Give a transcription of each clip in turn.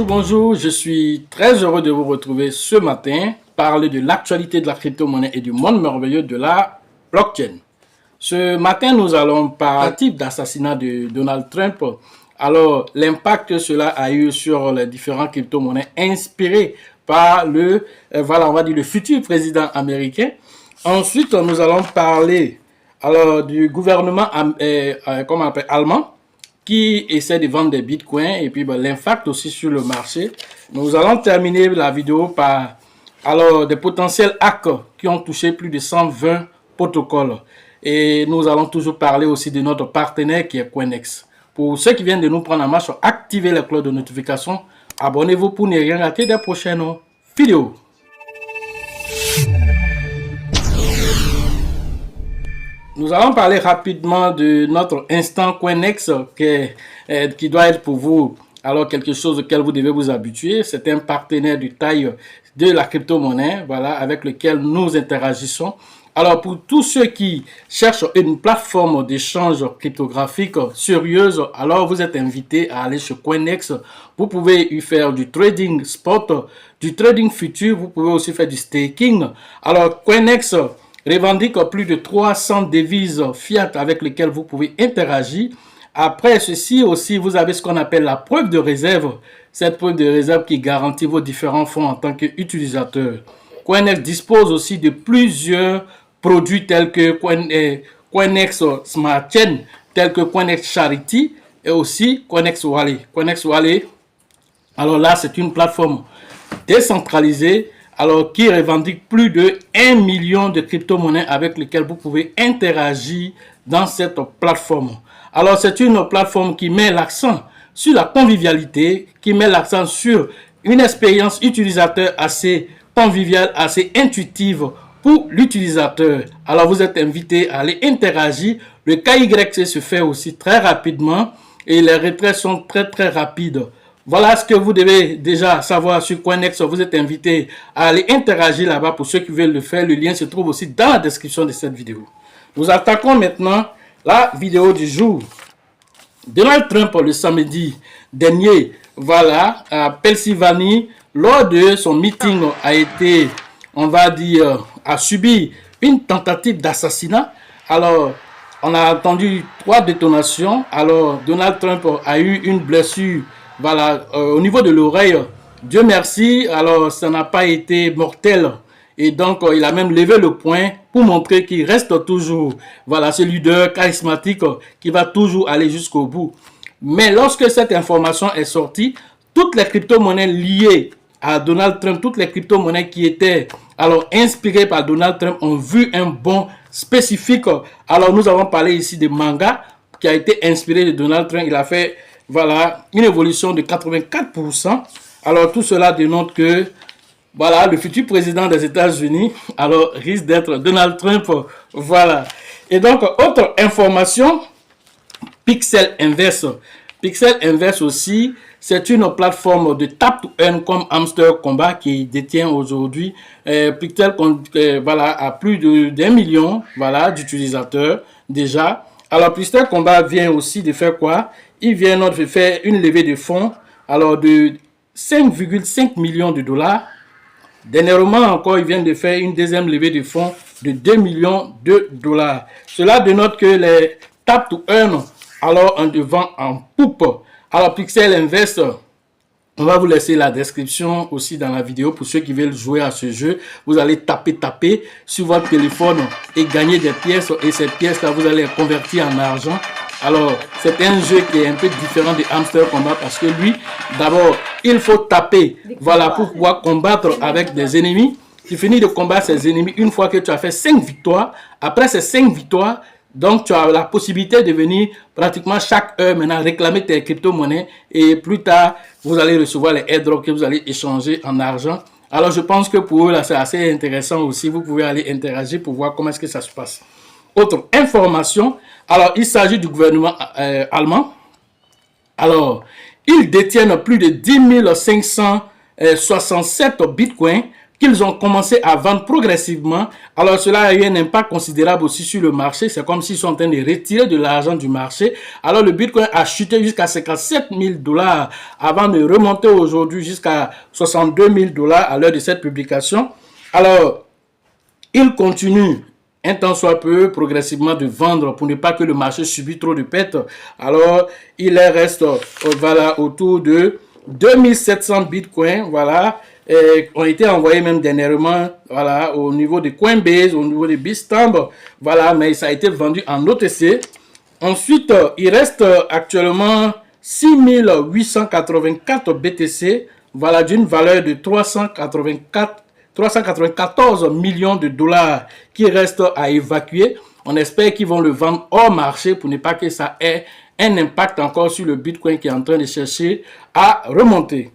Bonjour, je suis très heureux de vous retrouver ce matin, parler de l'actualité de la crypto-monnaie et du monde merveilleux de la blockchain. Ce matin, nous allons parler du type d'assassinat de Donald Trump. Alors, l'impact que cela a eu sur les différentes crypto-monnaies inspirées par le futur président américain. Ensuite, nous allons parler du gouvernement allemand qui essaie de vendre des bitcoins et puis l'impact aussi sur le marché. Nous allons terminer la vidéo par des potentiels hacks qui ont touché plus de 120 protocoles. Et nous allons toujours parler aussi de notre partenaire qui est Coinex. Pour ceux qui viennent de nous prendre en marche, activez la cloche de notification. Abonnez-vous pour ne rien rater des prochaines vidéos. Nous allons parler rapidement de notre instant Coinex qui doit être pour vous quelque chose auquel vous devez vous habituer. C'est un partenaire de taille de la crypto-monnaie avec lequel nous interagissons. Alors pour tous ceux qui cherchent une plateforme d'échange cryptographique sérieuse, alors vous êtes invités à aller sur Coinex. Vous pouvez y faire du trading spot, du trading futur, vous pouvez aussi faire du staking. Alors Coinex revendique plus de 300 devises fiat avec lesquelles vous pouvez interagir. Après ceci aussi, vous avez ce qu'on appelle la preuve de réserve. Cette preuve de réserve qui garantit vos différents fonds en tant qu'utilisateur. Coinex dispose aussi de plusieurs produits tels que Coinex Smart Chain, tels que Coinex Charity et aussi Coinex Wallet. Coinex Wallet, alors là, c'est une plateforme décentralisée qui revendique plus de 1 million de crypto-monnaies avec lesquelles vous pouvez interagir dans cette plateforme. Alors, c'est une plateforme qui met l'accent sur la convivialité, qui met l'accent sur une expérience utilisateur assez conviviale, assez intuitive pour l'utilisateur. Alors, vous êtes invité à aller interagir. Le KYC se fait aussi très rapidement et les retraits sont très rapides. Voilà ce que vous devez déjà savoir sur Coinex. Vous êtes invité à aller interagir là-bas pour ceux qui veulent le faire. Le lien se trouve aussi dans la description de cette vidéo. Nous attaquons maintenant la vidéo du jour. Donald Trump, le samedi dernier, à Pennsylvanie, lors de son meeting, a subi une tentative d'assassinat. Alors, on a entendu 3 détonations. Alors, Donald Trump a eu une blessure au niveau de l'oreille. Dieu merci, alors ça n'a pas été mortel. Et donc, il a même levé le poing pour montrer qu'il reste toujours, ce leader charismatique qui va toujours aller jusqu'au bout. Mais lorsque cette information est sortie, toutes les crypto-monnaies liées à Donald Trump, toutes les crypto-monnaies qui étaient inspirées par Donald Trump ont vu un bond spécifique. Alors, nous avons parlé ici de Manga qui a été inspiré de Donald Trump. Il a fait une évolution de 84%. Alors, tout cela dénote que le futur président des États-Unis risque d'être Donald Trump. Et donc, autre information, Pixel Invest. Pixel Invest aussi, c'est une plateforme de tap to earn comme Hamster Combat qui détient aujourd'hui. Pixel a plus d'1 million d'utilisateurs déjà. Alors, Pixel Combat vient aussi de faire quoi? Il vient de faire une levée de fonds de 5,5 millions de dollars. Dernièrement encore, il vient de faire une deuxième levée de fonds de 2 millions de dollars. Cela dénote que les tap to earn en devant en poupe. Alors, Pixel Invest, on va vous laisser la description aussi dans la vidéo pour ceux qui veulent jouer à ce jeu. Vous allez taper sur votre téléphone et gagner des pièces. Et ces pièces-là, vous allez les convertir en argent. Alors, c'est un jeu qui est un peu différent de Hamster Combat parce que lui, d'abord, il faut taper, pour pouvoir combattre avec des ennemis. Tu finis de combattre ces ennemis une fois que tu as fait 5 victoires. Après ces 5 victoires, donc tu as la possibilité de venir pratiquement chaque heure maintenant réclamer tes crypto-monnaies et plus tard, vous allez recevoir les airdrops que vous allez échanger en argent. Alors, je pense que pour eux, là, c'est assez intéressant aussi. Vous pouvez aller interagir pour voir comment est-ce que ça se passe. Autre information, il s'agit du gouvernement allemand. Alors, ils détiennent plus de 10 567 bitcoins qu'ils ont commencé à vendre progressivement. Alors cela a eu un impact considérable aussi sur le marché. C'est comme s'ils sont en train de retirer de l'argent du marché. Alors le Bitcoin a chuté jusqu'à 57 000 $ avant de remonter aujourd'hui jusqu'à 62 000 $ à l'heure de cette publication. Alors, il continue un temps soit peu progressivement de vendre pour ne pas que le marché subisse trop de pertes. Alors, il reste voilà, autour de 2700 bitcoins, voilà, ont été envoyés même dernièrement, voilà, au niveau de Coinbase, au niveau de Bitstamp, voilà, mais ça a été vendu en OTC. Ensuite, il reste actuellement 6884 BTC, voilà, d'une valeur de 394 millions de dollars qui restent à évacuer. On espère qu'ils vont le vendre hors marché pour ne pas que ça ait un impact encore sur le Bitcoin qui est en train de chercher à remonter.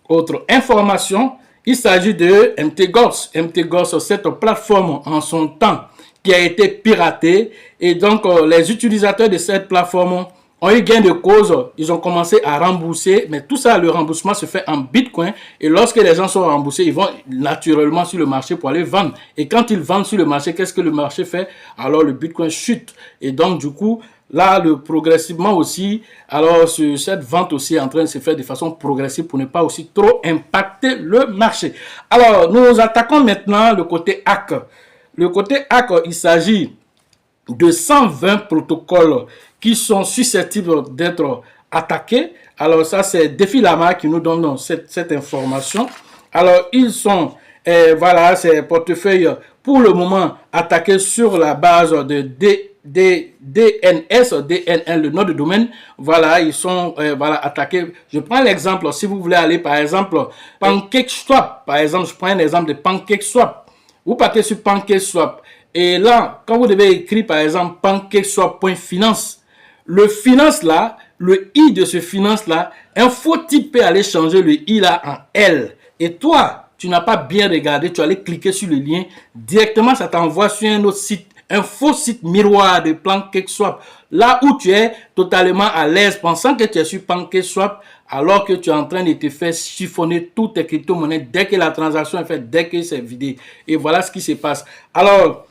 Autre information, il s'agit de MTGOX. MTGOX, cette plateforme en son temps qui a été piratée, et donc les utilisateurs de cette plateforme ont eu gain de cause, ils ont commencé à rembourser, mais tout ça, le remboursement se fait en Bitcoin, et lorsque les gens sont remboursés, ils vont naturellement sur le marché pour aller vendre. Et quand ils vendent sur le marché, qu'est-ce que le marché fait? Alors le Bitcoin chute, et donc du coup, là, progressivement aussi, alors cette vente aussi est en train de se faire de façon progressive pour ne pas aussi trop impacter le marché. Alors, nous attaquons maintenant le côté hack. Le côté hack, il s'agit de 120 protocoles qui sont susceptibles d'être attaqués. Alors ça, c'est Defilama qui nous donne cette information. Alors, ils sont, voilà, ces portefeuilles pour le moment attaqués sur la base de DNS, le nom de domaine. Voilà, ils sont voilà, attaqués. Je prends l'exemple, si vous voulez aller par exemple, PancakeSwap. Par exemple, je prends un exemple de PancakeSwap. Vous partez sur PancakeSwap. Et là, quand vous devez écrire par exemple PancakeSwap.finance, le finance là, le i de ce finance là, un faux type peut aller changer le i là en L. Et toi, tu n'as pas bien regardé, tu allais cliquer sur le lien, directement ça t'envoie sur un autre site, un faux site miroir de PancakeSwap. Là où tu es totalement à l'aise, pensant que tu es sur PancakeSwap, alors que tu es en train de te faire chiffonner toutes tes crypto-monnaies dès que la transaction est faite, dès que c'est vidé. Et voilà ce qui se passe. Alors,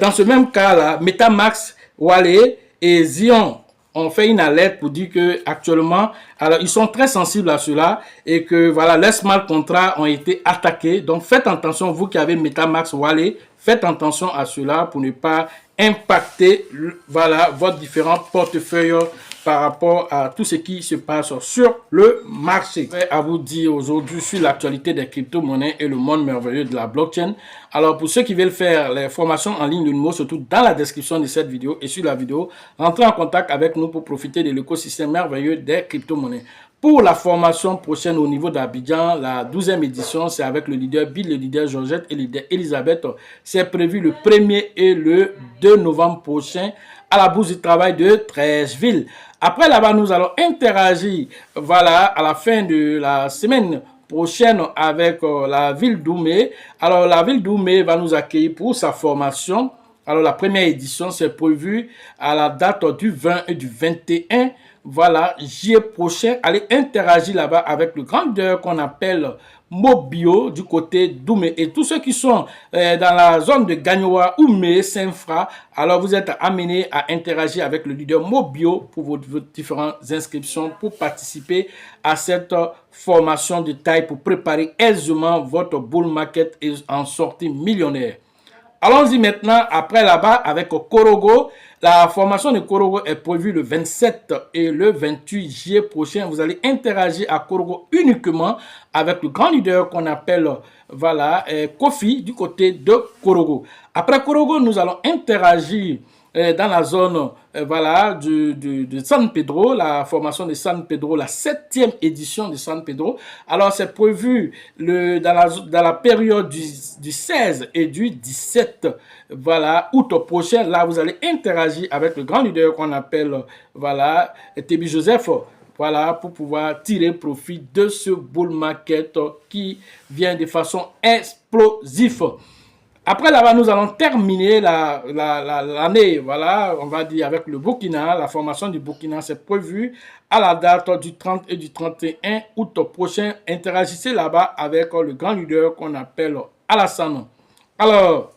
dans ce même cas-là, MetaMask, Wallet et Zion ont fait une alerte pour dire que actuellement, alors ils sont très sensibles à cela et que voilà, les smart contracts ont été attaqués. Donc faites attention, vous qui avez MetaMask, Wallet, faites attention à cela pour ne pas impacter voilà, votre différents portefeuilles par rapport à tout ce qui se passe sur le marché. Je vais à vous dire aujourd'hui sur l'actualité des crypto-monnaies et le monde merveilleux de la blockchain. Alors pour ceux qui veulent faire les formations en ligne, le numéro se trouve dans la description de cette vidéo et sur la vidéo. Entrez en contact avec nous pour profiter de l'écosystème merveilleux des crypto-monnaies. Pour la formation prochaine au niveau d'Abidjan, la 12e édition, c'est avec le leader Bill, le leader Georgette et le leader Elisabeth. C'est prévu le 1er et le 2 novembre prochain à la Bourse du Travail de Treichville. Après là-bas, nous allons interagir, voilà, à la fin de la semaine prochaine avec la ville d'Oumé. Alors, la ville d'Oumé va nous accueillir pour sa formation. Alors, la première édition, c'est prévu à la date du 20 et du 21. Voilà, juillet prochain, allez interagir là-bas avec le grand leader qu'on appelle Mobio du côté d'Oumé. Et tous ceux qui sont dans la zone de Gagnoa, Oumé, Saint-Fra, alors vous êtes amenés à interagir avec le leader Mobio pour vos différentes inscriptions pour participer à cette formation de taille pour préparer aisément votre bull market et en sortir millionnaire. Allons-y maintenant, après là-bas, avec Korogo. La formation de Korogo est prévue le 27 et le 28 juillet prochain. Vous allez interagir à Korogo uniquement avec le grand leader qu'on appelle, voilà, Kofi du côté de Korogo. Après Korogo, nous allons interagir dans la zone voilà, de San Pedro, la formation de San Pedro, la 7e édition de San Pedro. Alors, c'est prévu dans la période du 16 et du 17 voilà, août prochain. Là, vous allez interagir avec le grand leader qu'on appelle voilà, Tebi Joseph. Voilà, pour pouvoir tirer profit de ce bull market qui vient de façon explosive. Après là-bas, nous allons terminer l'année, voilà, on va dire avec le Burkina. La formation du Burkina, c'est prévu à la date du 30 et du 31 août prochain. Interagissez là-bas avec le grand leader qu'on appelle Alassane. Alors,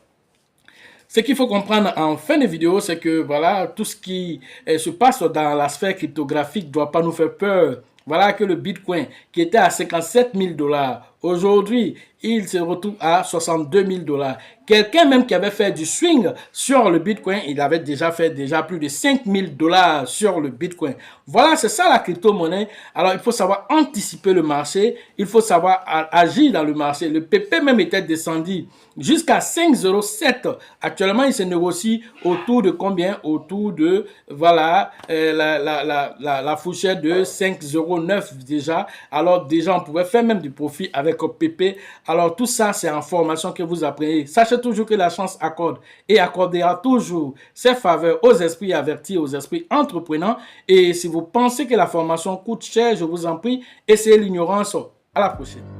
ce qu'il faut comprendre en fin de vidéo, c'est que voilà, tout ce qui se passe dans la sphère cryptographique ne doit pas nous faire peur. Voilà que le Bitcoin, qui était à 57 000 $, aujourd'hui, il se retrouve à 62 000 $. Quelqu'un même qui avait fait du swing sur le Bitcoin, il avait déjà fait plus de 5 000 $ sur le Bitcoin. Voilà, c'est ça la crypto-monnaie. Alors, il faut savoir anticiper le marché, il faut savoir agir dans le marché. Le PP même était descendu jusqu'à 5,07 €. Actuellement, il se négocie autour de combien? Autour de, voilà, la fourchette de 5,09 € déjà. Alors, déjà, on pouvait faire même du profit avec PP. Alors, tout ça, c'est en formation que vous apprenez. Sachez toujours que la chance accorde et accordera toujours ses faveurs aux esprits avertis, aux esprits entreprenants. Et si vous pensez que la formation coûte cher, je vous en prie, essayez l'ignorance. À la prochaine.